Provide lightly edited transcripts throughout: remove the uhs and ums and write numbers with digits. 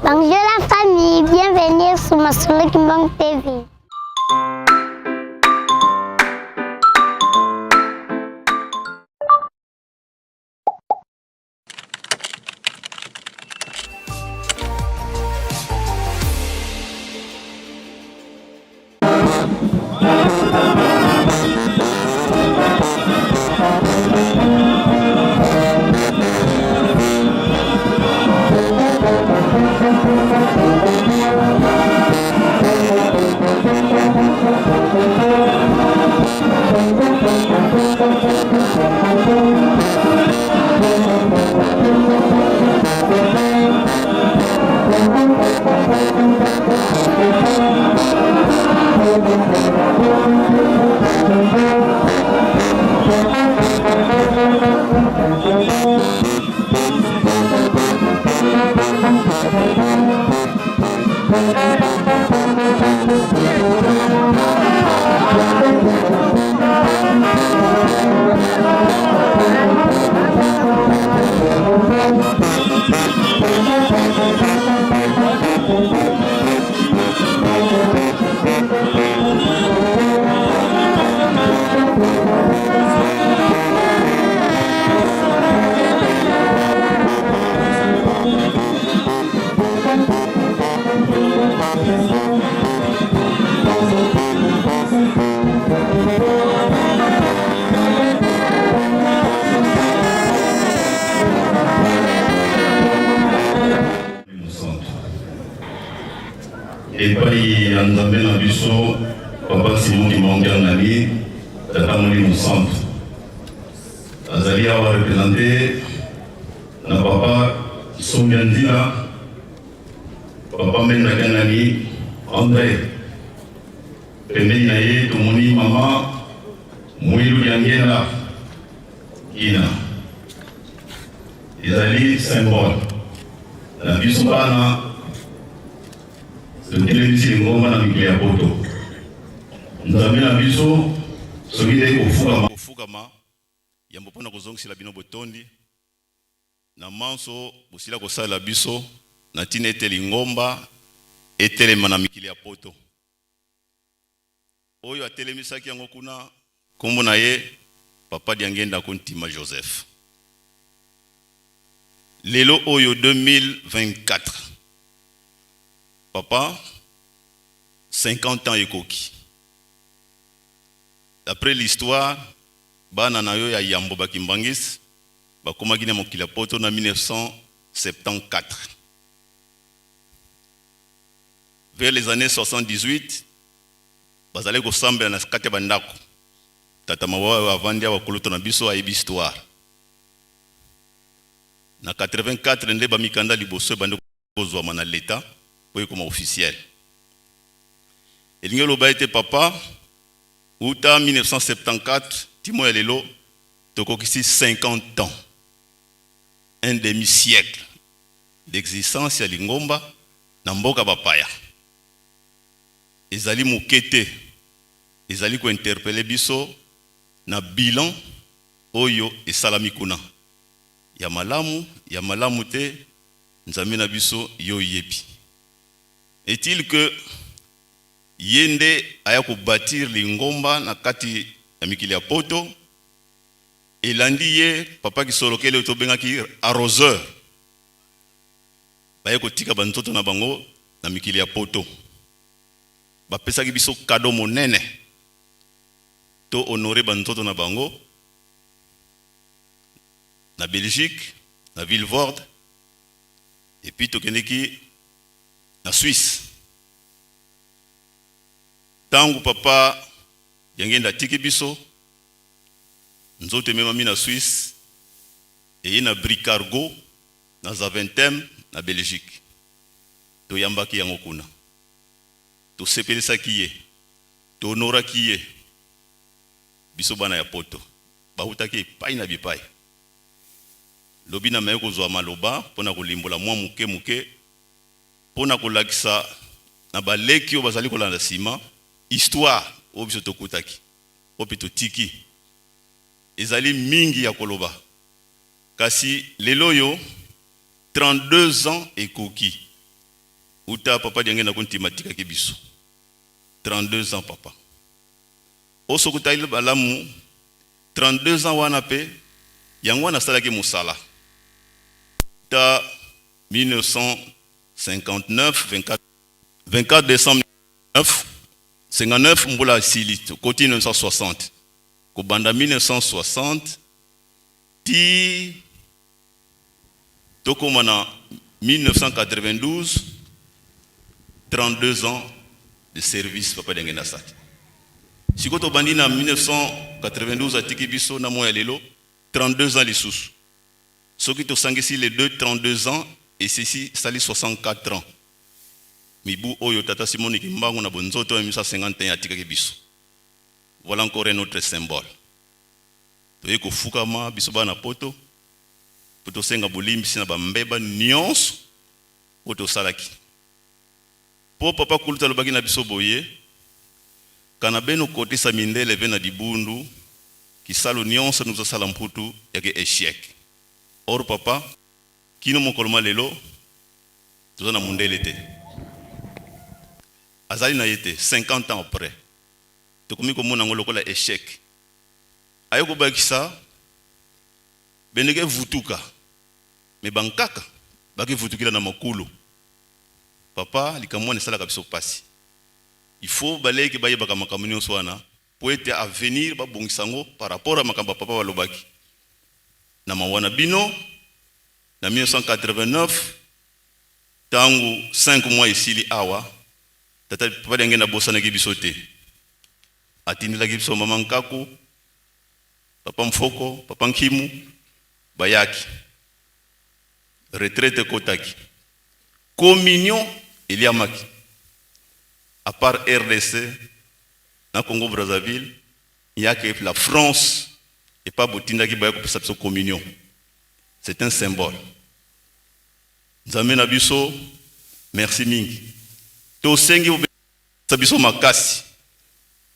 Bonjour la famille, bienvenue sur Masolo Kimbang TV. Et puis, en Zambie, dans Bissau, papa Simon qui manque en ami, tata Mouli centre. Azali a représenté, na papa Songyandina, papa Menda Ganani, André. Pende naye, tumoni mama, Mouilou Yangena, Ina. Izali symbole. Na Bissau bana, le télévisé ngoma na mikili ya poto nzambe na biso soki nde kofukama yambo mpona kozongisela bino botondi na manso bosila kosalela biso na ntina ete lingomba etelema na mikili ya poto oyo atelemisaki yango kuna kombo na ye papa Diangenda Kontima Joseph. Lelo oyo 2024 papa, 50 ans ekoki. D'après l'histoire, bana na yo ya Yambo Bakimbangis, bakomaki na mokili ya poto na 1974. Vers les années 78, bazale ko sambela na kate bandako. Tata mawa avandia wa kuluto na biso ayebi histoire. Na 84 nde ba mikanda liboso bande kozwa mana l'État. Comme officiel. Et l'Ingelo était papa, ou en 1974, Timo Elelo, tokokisi 50 ans, un demi-siècle d'existence à Lingomba, Namboka Bapaya. Ezali Mukete, Ezali ko interpeller biso, na bilan, Oyo et Salamikuna. Yamalamu te, Nzamina biso, yo yepi. Est-il que Yende aya ko bâtir lingomba na kati ya mikili ya poto et landiye papa ki solokele to bengaki arroseur baye ko tika bantoto na bango na mikili ya poto ba pesaki biso cadeau monene to honorer bantoto na bango na Belgique na Vilvoorde et puis to keneki na Suisse. Tangu papa Diangenda tiki biso nzote mema mi na Suisse et na Bricargo na Zaventem na Belgique. To yambaki yango kuna. To sepelisa kiye. To honora kiye. Biso bana ya poto. Bahutaki pai na bipai. Lobi na mayeko zwa maloba pona kolimbola mwa muke pona kolakisa na baleki o bazali kolanda sima histoire o biso tokutaki o pito tiki ezali mingi ya koloba kasi lelo yo 32 ans ekoki uta papa diange na kontima tika kibiso 32 ans papa oso kutaile balamu 32 ans wana pe yango wana salaki musala ta 1959 24 décembre 59 mbula sili côté 1960 kobanda 1960 ti tokomana 1992 32 ans de service papa dengena saki sikoto bandi na 1992 atiki biso na moya lelo 32 ans lisusu soki to sangisi les deux 32 ans et ceci sali 64 ans mibu oyo tata Simoni Kimbangu na bonzoto ya 1951 atikaki biso. Voilà encore un autre symbole. Toye ko fukama biso bana poto poto senga bolimbi na bambeba nyonso oto salaki. Po papa kuluta lobaki na biso boye kana beno kote sa mindele vena dibundu kisalo nyonso nous sala mputu yake échec. Or papa kino mokoloma lelo tozana mundele te. Azali na yete 50 ans après. Tokomi komona ngolo kola échec. Ayoko bakisa beneke vutuka. Me bankaka baki vutukila na makulu. Papa likamwana sala kabiso pasi. Il faut baleke baye baka makamunyo swana pour être à venir ba bongisango par rapport à makamba papa walobaki. Na mawana bino na 1989 tangu 5 mois ici awa tata papa denge na bosana ki bisote atindila ki biso mama Nkaku papa Mfoko papa Nkimu bayaki retraite kotaki communion eliamaki à part RDC na Congo Brazzaville il y a que la France et pas botinda ki bayako pesa biso communion. C'est un symbole. Nzambe na biso merci mingi to sengi sabiso makasi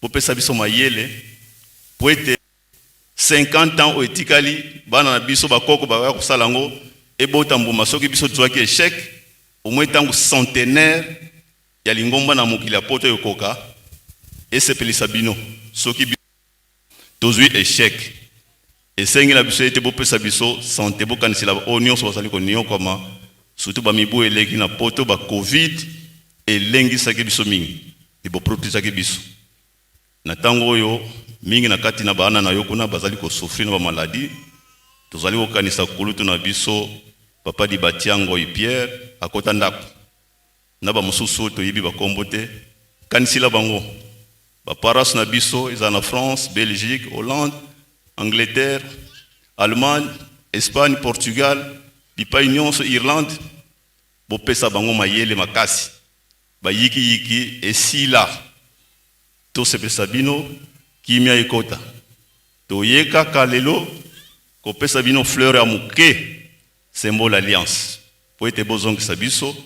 bopesa biso mayele po ete 50 ans o etikali bana na biso bakoko baya kosala ngo ebota mbuma soki biso twaki échec au moins tango centenaire ya lingomba na mokili ya poto yokoka esepelisa bino soki tozwi échec esengi na biso ete bopesa biso santé bokanisila onion so basali ko nion koma surtout ba mibu eleki na poto ba covid elengi saki biso mingi ibo protéger biso na tango oyo mingi na kati na bana na yokuna bazali ko souffrir na ba maladie tozali ko kanisa kulutu na biso papa di batiango Pierre akota ndako na ba mususu to yibi ba kombote kanisila bango ba paras na biso izana France Belgique Hollande Angleterre Allemagne Espagne Portugal bipa Union Irlande bo pesa bango mayele makasi ba yiki esila to se pesa bino kimia ikota to yeka kalelo ko pesa bino fleur ya muke symbole alliance po ete bozongi sabiso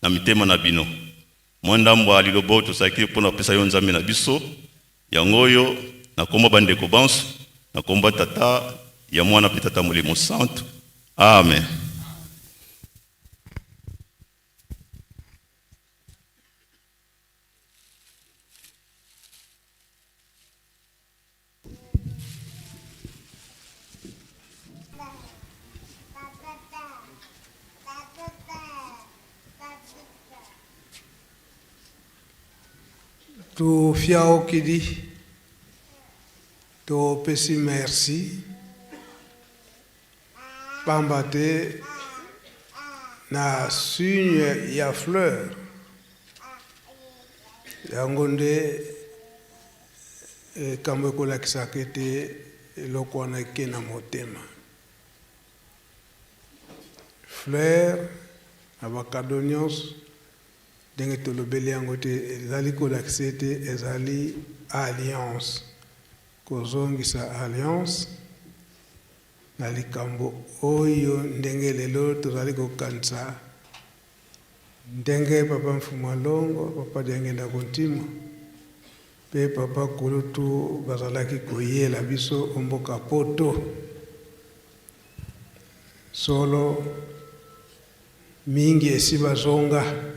na mitema na bino mwanda mbwa lilobo to saki pona pesa yo nzambe na biso yangoyo na komba bande ko banso na komba tata ya mwana pitata mulimo santo amen. Tu fiao kidi to pesi merci pambate na signe ya fleur yangonde kamwe kola kisakete lokwana kena motema fleur abakadonios denge tolobeli yango te ezali kolakisa te ezali alliance kozongisa alliance na likambo oyo ndenge lelo tozali kokanisa ndenge papa Mfuma Longo papa denge na kontima pe papa kulutu bazalaki koyela biso omboka poto solo mingi esi bazonga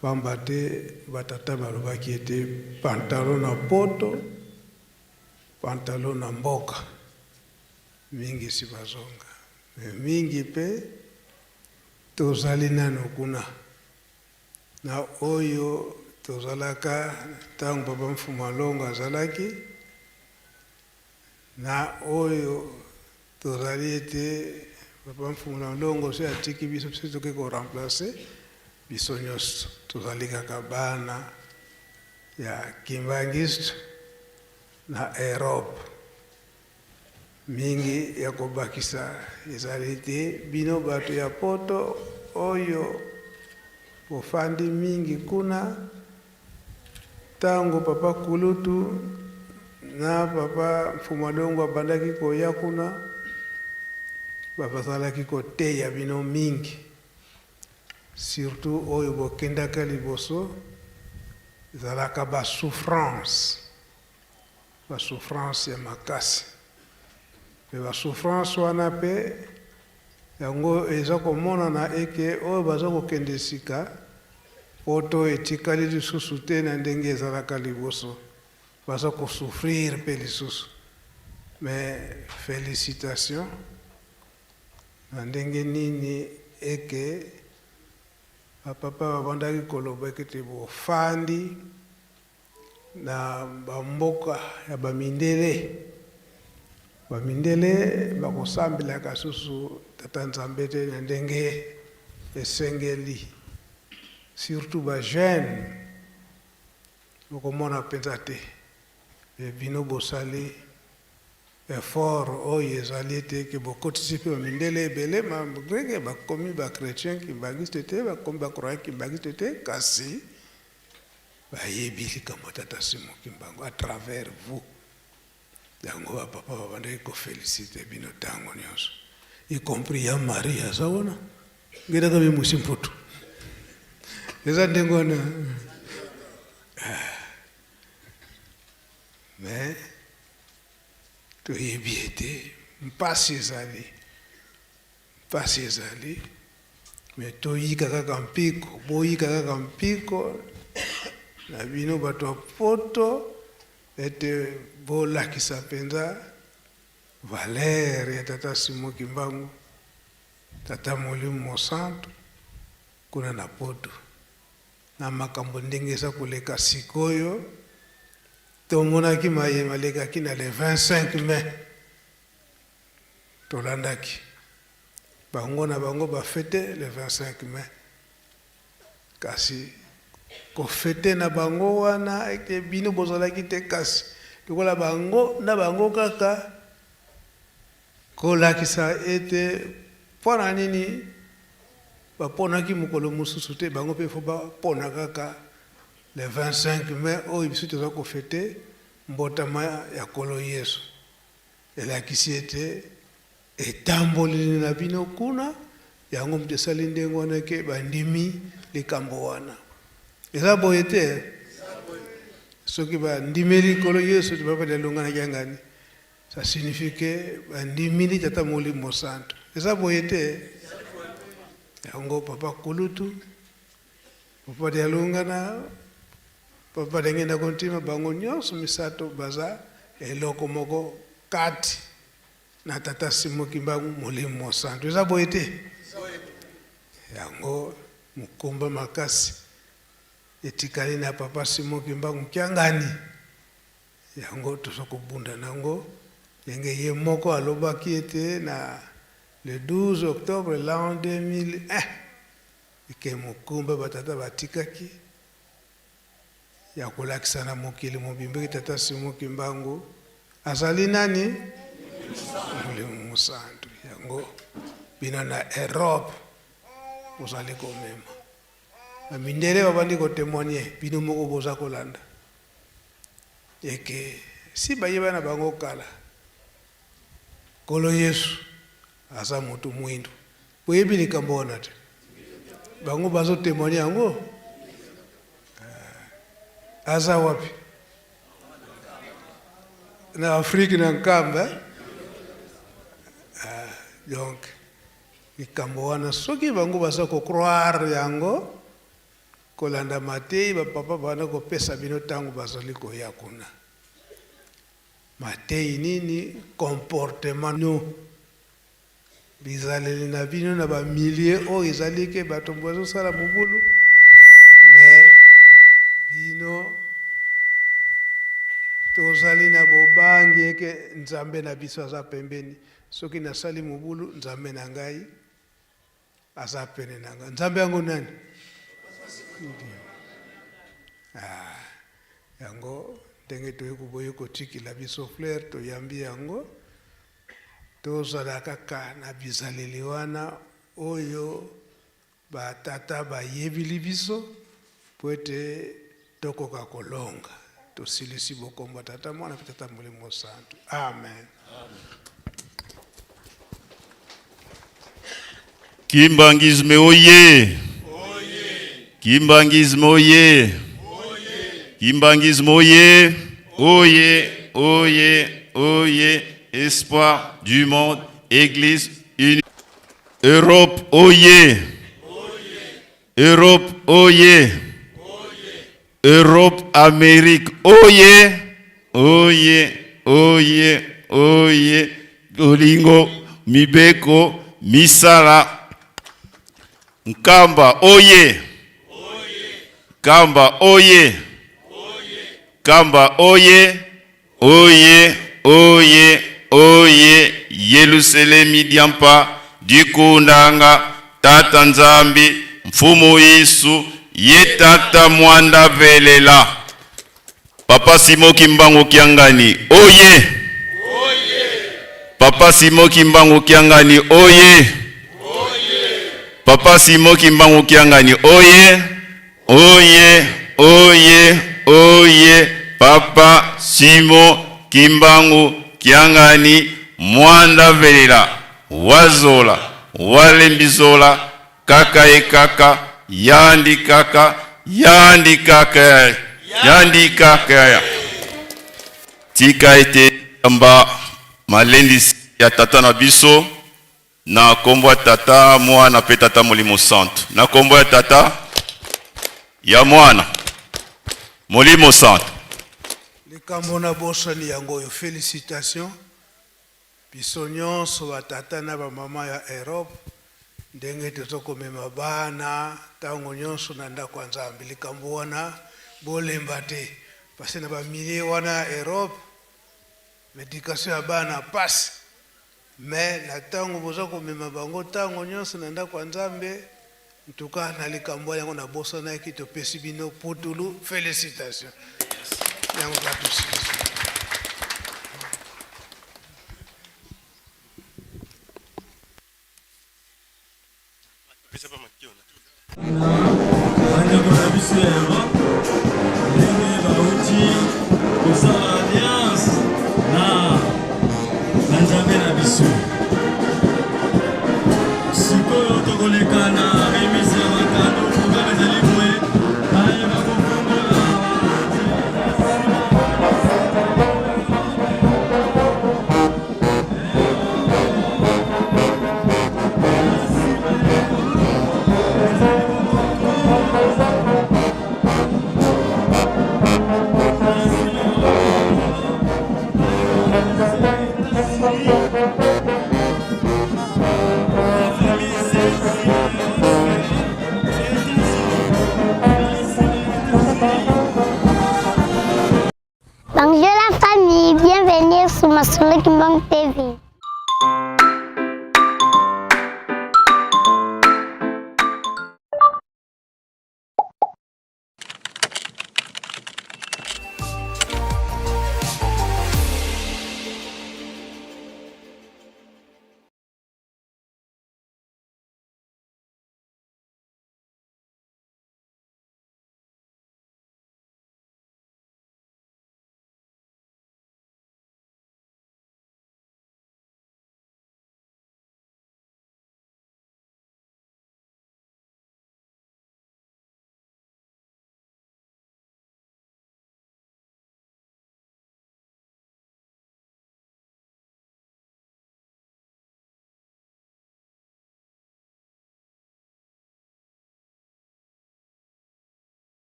pamba te batata balobaki ete pantalon na poto, pantalon na mboka mingi si bazonga. Mingi pe tozali nano kuna na oyo tozalaka ntango papa Mfumalongo azalaki na oyo tozali ete papa Mfumalongo se atiki biso toke ko remplacer biso nyonso tozali kaka bana ya Kimbangiste na Europe. Mingi ya kobakisa ezali te bino bato ya poto oyo bofandi mingi kuna tango papa Kulutu na papa Mfumalongo abandaki koya kuna bazalaki koteya bino mingi, surtout oyo bokendaka liboso ezalaka basouffrance ya makasi. La souffrance wana pe yango eza komonana eke oyo baza kokende sika poto etikali lisusu te na ndenge ezalaka liboso, baza kosouffrir pe lisusu. Mais félicitations na ndenge nini eke bapapa babandaki koloba eke bofandi na bamboka ya bamindele bakosambelaka susu tata Nzambe te na ndenge esengeli, surtout bajeune bokomona mpenza te. Bino bosali effort oyo ezali ete ke bokotisi mpe bamindele ebele magreke bakomi bachrétien Kimbangiste te, bakomi bakroya Kimbangiste te, kasi bayebi likambo tata Simon Kimbangu à travers vous. Yango papa babandaki kofélicite bino ntango nyonso, y compris ya Marie aza wana ngedaka bemusi mputu eza ndenge wana. Mais toyebi ete mpasi ezali, mais toyika kaka mpiko, boyika kaka mpiko na bino bato ya poto ete bolakisa mpenza valeur ya tata Simon Kimbangu, tata Molimo Mosantu kuna na poto na makambo ndenge eza koleka sikoyo. Tomonaki mayema lekaki na le 25 mai tolandaki bango na bango bafete le 25 mai, kasi kofete na bango wana eke bino bozalaki te, kasi lokola bango na bango kaka kolakisa ete mpona nini baponaki mokolo mosusu te, bango mpe fo bapona kaka le 25 mai oyo biso toza kofete mbotama ya Nkolo Yesu. Elakisi ete etamboleli na bino kuna, yango mpe esali ndenge wana ke bandimi likambo wana. Eza boye te soki bandimeli Nkolo Yesu tibapata elonganaki yangani, ça signifie ke bandimeli tata Molimo Santu. Eza boye te yango papa Kulutu, papa de alongana, papa de ngenda kontima bango nyonso misato baza eloko moko kati na tata Simon Kimbangu Molimo Santu. Eza boye te yango mukomba makasi etikali na papa Simon Kimbangu kiangani, yango toza kobunda nango yenge ye moko alobaki ete na le 12 octobre l'an 2001 eke mukumba batata batikaki ya kolakisa na mokili mobimbe tata Simon Kimbangu azali nani Molimo Santu. Yango bina na Europe ozali komema mindele babandi kotémoigner bino moko boza kolanda eke si bayeba na bango kala Nkolo Yesu aza motu mwindu, boyebi likambo wana te, bango bazo témoigner yango. Aza wapi? Na Afrique na nkamba. Donc likambo wana soki bango baza ko croire yango kolanda Matei bapapa bana kopesa bino tango bazali koya kuna. Matei nini comportement no bizaleli na bino na ba milliers o ezali ke bato bozo sala mobulu mais bino tozali na bobangi eke nzambe na biso aza pembeni soki nasali mobulu nzambe na ngai aza pene na ngai nzambe yango nani yango ndenge toyeko boye kotikila biso fleur toyambi yango tozala kaka na bizaleli wana oyo batata bayebili biso po ete tokoka kolonga tosilisi bokombo tata mwana pe tata molimo santu amen. Kimbangisme oye! Kimbangisme oye! Kimbangisme oye! Oye! Oye! Oye! Espoir du monde, Église unie. Europe oye! Europe oye! Europe, Amérique oye! Oye! Oye! Oye! Olingo, Mibeko, Misala. Nkamba oye! Kamba oye! Kamba oye! Oye! Oye! Oye! Yerusalemu diampa dikundanga tata nzambi mfumu Yesu ye tata mwanda velela Papa Simo Kimbangu Kiangani oye! Papa Simo Kimbangu Kiangani oye! Papa Simo Kimbangu Kiangani oye! Oye! Oye! Oye! Papa Simo Kimbangu Kiangani mwanda velela wazola walembizola kaka e kaka yandi kaka yandi kaka yandi kaka tika ete amba malendisi ya tata na biso na kombo ya tata mwana pe tata molimo santo na kombo ya tata ya mwana molimo santo likambo na bosani yango yo félicitations biso nyonso batata na bamama ya Europe ndenge tozokomema bana ntango nyonso na ndako ya Nzambe likambo wana bolemba te pase na bamilie wana ya Europe médication ya bana pasi mais na ntango boza komema bango ntango nyonso na ndako ya Nzambe ntuka na likambo yango na bosana eki topesi bino putulu félicitations yango batusi. Sikoyo tokoleka